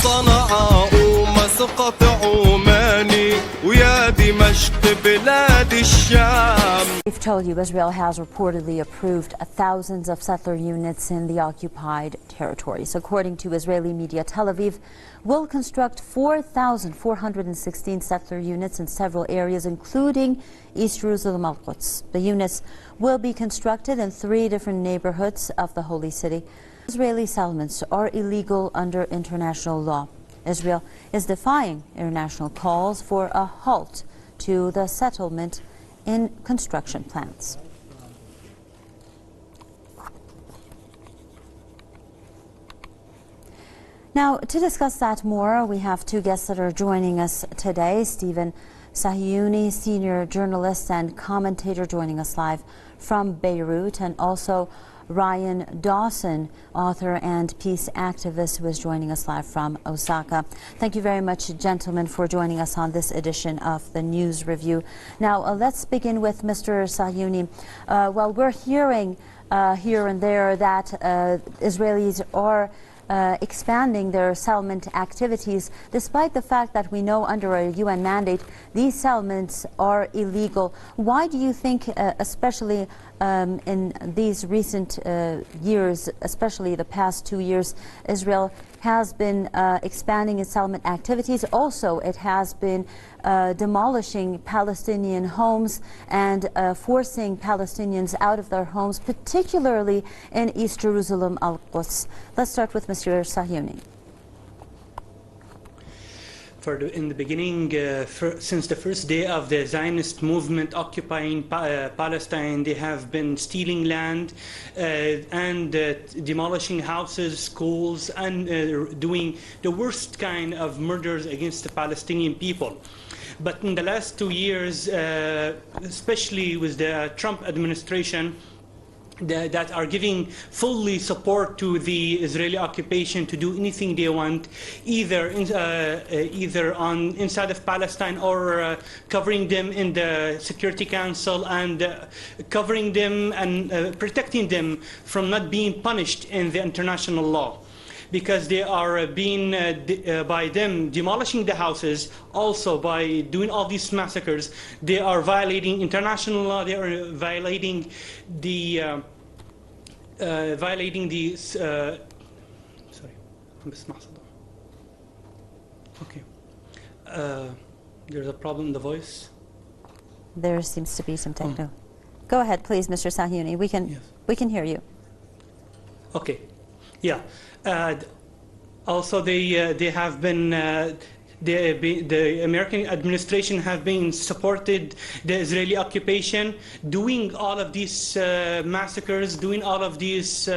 صنعاء ومسقط عماني ويا دمشق بلاد الشام. We've told you Israel has reportedly approved thousands of settler units in the occupied territories. According to Israeli media, Tel Aviv will construct 4,416 settler units in several areas, including East Jerusalem Al-Quds. The units will be constructed in 3 different neighborhoods of the Holy City. Israeli settlements are illegal under international law. Israel is defying international calls for a halt to the settlement in construction plans. Now, to discuss that more, we have 2 guests that are joining us today. Stephen Sahyuni, senior journalist and commentator, joining us live from Beirut, and also Ryan Dawson, author and peace activist, who is joining us live from Osaka. Thank you very much, gentlemen, for joining us on this edition of the News Review. Now, let's begin with Mr. Sahyuni. Well, we're hearing here and there that Israelis are expanding their settlement activities, despite the fact that we know under a UN mandate these settlements are illegal. Why do you think, especially in these recent years, especially the past 2 years, Israel has been expanding its settlement activities? Also, it has been demolishing Palestinian homes and forcing Palestinians out of their homes, particularly in East Jerusalem Al-Quds. Let's start with Mr. Sahyuni. In the beginning, since the first day of the Zionist movement occupying Palestine, they have been stealing land and demolishing houses, schools, and doing the worst kind of murders against the Palestinian people. But in the last 2 years, especially with the Trump administration, that are giving fully support to the Israeli occupation to do anything they want, either inside of Palestine or covering them in the Security Council and covering them and protecting them from not being punished in the international law. Because they are being, by them demolishing the houses, also by doing all these massacres, they are violating international law, they are violating the, sorry, okay, there's a problem in the voice. There seems to be some techno. Go ahead, please, Mr. Sahyuni. We can hear you. Okay, yeah. Also, they have been the American administration have been supported the Israeli occupation, doing all of these massacres, doing all of these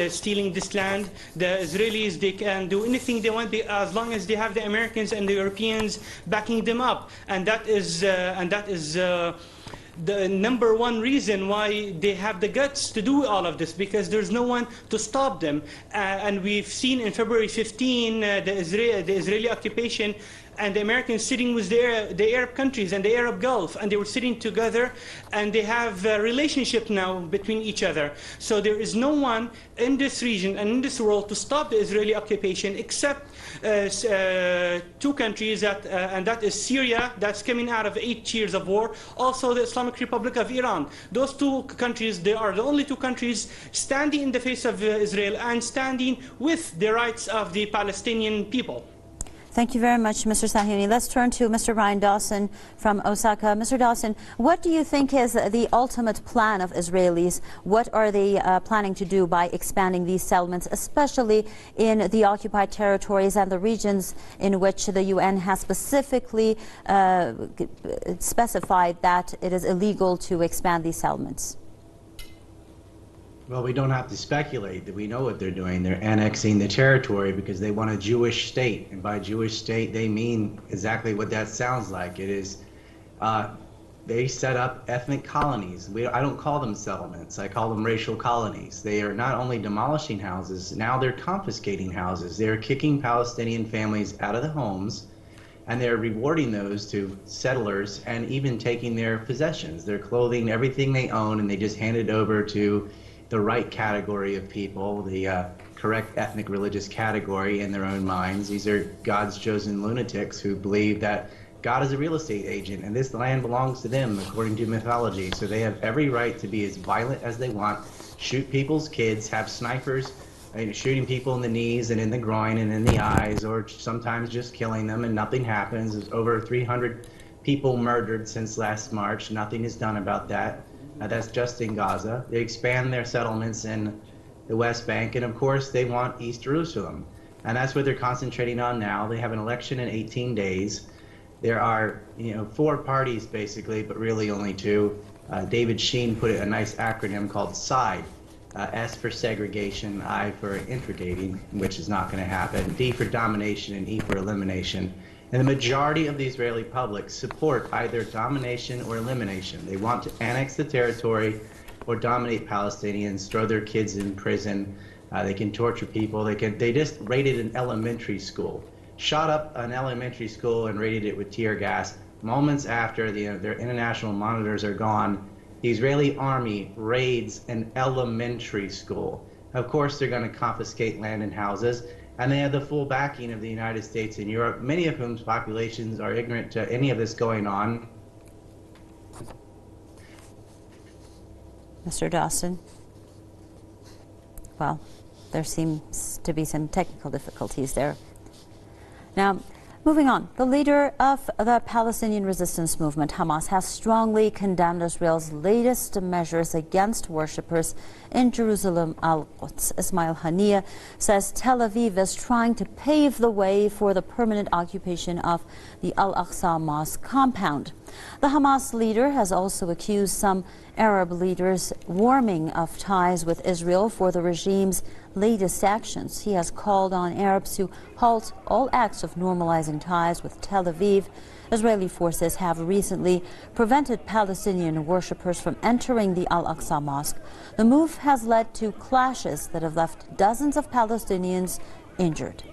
stealing this land. The Israelis, they can do anything they want as long as they have the Americans and the Europeans backing them up, and that is the #1 reason why they have the guts to do all of this, because there's no one to stop them. And we've seen in February 15 the Israeli occupation and the Americans sitting with the Arab countries and the Arab Gulf, and they were sitting together, and they have a relationship now between each other. So there is no one in this region and in this world to stop the Israeli occupation except 2 countries, and that is Syria, that's coming out of 8 years of war, also the Islamic Republic of Iran. Those 2 countries, they are the only 2 countries standing in the face of Israel and standing with the rights of the Palestinian people. Thank you very much, Mr. Sahyuni. Let's turn to Mr. Ryan Dawson from Osaka. Mr. Dawson, what do you think is the ultimate plan of Israelis? What are they planning to do by expanding these settlements, especially in the occupied territories and the regions in which the UN has specifically specified that it is illegal to expand these settlements? Well, we don't have to speculate that we know what they're doing. They're annexing the territory because they want a Jewish state. And by Jewish state, they mean exactly what that sounds like. It is, they set up ethnic colonies. I don't call them settlements. I call them racial colonies. They are not only demolishing houses, now they're confiscating houses. They're kicking Palestinian families out of the homes, and they're rewarding those to settlers and even taking their possessions, their clothing, everything they own, and they just hand it over to the right category of people, the correct ethnic religious category in their own minds. These are God's chosen lunatics who believe that God is a real estate agent and this land belongs to them according to mythology. So they have every right to be as violent as they want, shoot people's kids, have snipers shooting people in the knees and in the groin and in the eyes, or sometimes just killing them and nothing happens. There's over 300 people murdered since last March. Nothing is done about that. That's just in Gaza. They expand their settlements in the West Bank, and of course they want East Jerusalem. And that's what they're concentrating on now. They have an election in 18 days. There are, 4 parties basically, but really only 2. David Sheen put a nice acronym called SIDE. S for segregation, I for integrating, which is not going to happen, D for domination, and E for elimination. And the majority of the Israeli public support either domination or elimination. They want to annex the territory or dominate Palestinians, throw their kids in prison. They can torture people. They just raided an elementary school, shot up an elementary school and raided it with tear gas. Moments after their international monitors are gone, the Israeli army raids an elementary school. Of course, they're going to confiscate land and houses, and they have the full backing of the United States and Europe, many of whose populations are ignorant to any of this going on. Mr. Dawson? Well, there seems to be some technical difficulties there. Now, moving on, the leader of the Palestinian resistance movement, Hamas, has strongly condemned Israel's latest measures against worshippers in Jerusalem al-Quds. Ismail Haniyeh says Tel Aviv is trying to pave the way for the permanent occupation of the Al-Aqsa Mosque compound. The Hamas leader has also accused some Arab leaders warming of ties with Israel for the regime's latest actions. He has called on Arabs to halt all acts of normalizing ties with Tel Aviv. Israeli forces have recently prevented Palestinian worshippers from entering the Al-Aqsa Mosque. The move has led to clashes that have left dozens of Palestinians injured.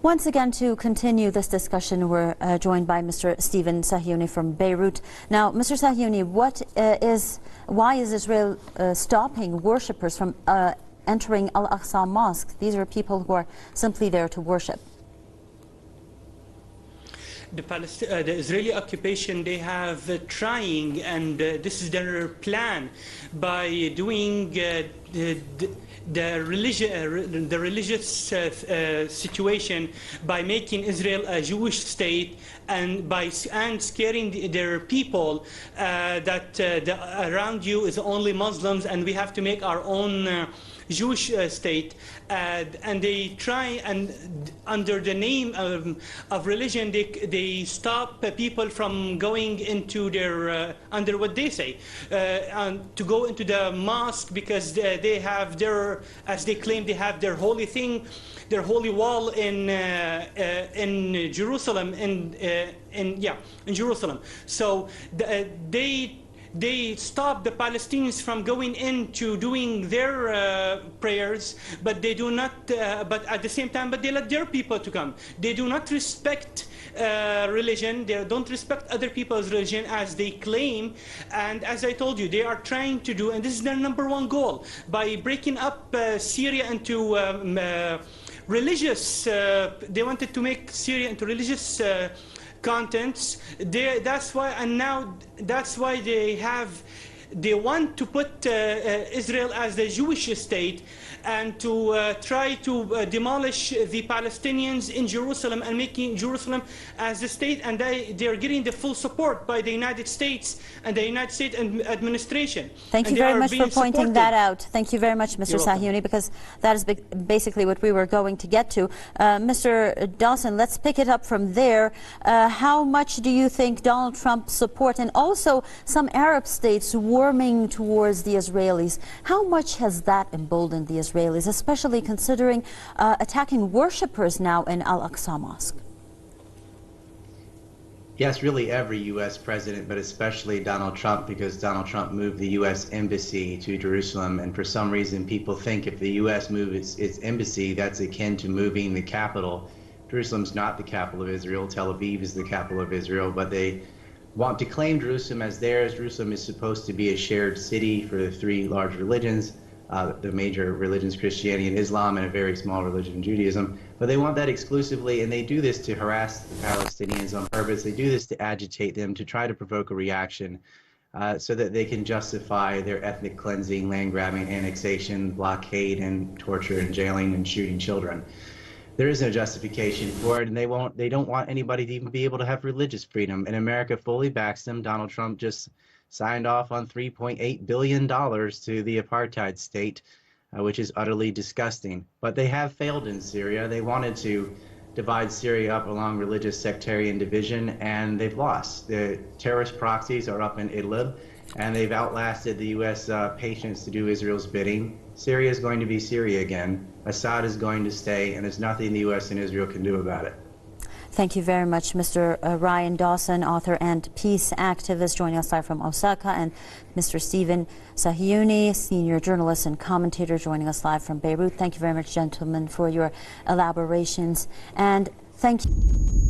Once again, to continue this discussion, we're joined by Mr. Stephen Sahyouni from Beirut. Now, Mr. Sahyouni, why is Israel stopping worshippers from entering Al-Aqsa Mosque? These are people who are simply there to worship. The Israeli occupation, they have trying, and this is their plan, by doing the religious situation by making Israel a Jewish state and scaring their people that around you is only Muslims and we have to make our own Jewish state, and they try, and under the name of religion, they stop people from going into their under what they say, and to go into the mosque, because they have their, as they claim, they have their holy thing, their holy wall in Jerusalem, in Jerusalem. So they stop the Palestinians from going into doing their prayers, but they do not. But at the same time, but they let their people to come. They do not respect religion. They don't respect other people's religion as they claim. And as I told you, they are trying to do, and this is their #1 goal, by breaking up Syria into religious. They wanted to make Syria into religious contents. That's why, and now that's why they want to put Israel as the Jewish state, and to try to demolish the Palestinians in Jerusalem and making Jerusalem as the state, and they are getting the full support by the United States and the United States administration. Thank you very much for pointing that out. Thank you very much, Mr. Sahyouni, because that is basically what we were going to get to. Mr. Dawson, let's pick it up from there. How much do you think Donald Trump's support, and also some Arab states warming towards the Israelis, how much has that emboldened the Israelis, especially considering attacking worshippers now in Al-Aqsa Mosque? Yes, really every U.S. president, but especially Donald Trump, because Donald Trump moved the U.S. embassy to Jerusalem, and for some reason people think if the U.S. moves its embassy, that's akin to moving the capital. Jerusalem's not the capital of Israel. Tel Aviv is the capital of Israel, but they want to claim Jerusalem as theirs. Jerusalem is supposed to be a shared city for the three large religions, the major religions, Christianity and Islam, and a very small religion, Judaism. But they want that exclusively, and they do this to harass the Palestinians on purpose. They do this to agitate them, to try to provoke a reaction, so that they can justify their ethnic cleansing, land grabbing, annexation, blockade, and torture and jailing and shooting children. There is no justification for it, and they don't want anybody to even be able to have religious freedom. And America fully backs them. Donald Trump just signed off on $3.8 billion to the apartheid state, which is utterly disgusting. But they have failed in Syria. They wanted to divide Syria up along religious sectarian division, and they've lost. The terrorist proxies are up in Idlib, and they've outlasted the U.S. Patience to do Israel's bidding. Syria is going to be Syria again. Assad is going to stay, and there's nothing the U.S. and Israel can do about it. Thank you very much, Mr. Ryan Dawson, author and peace activist, joining us live from Osaka, and Mr. Stephen Sahiouni, senior journalist and commentator, joining us live from Beirut. Thank you very much, gentlemen, for your elaborations, and thank you.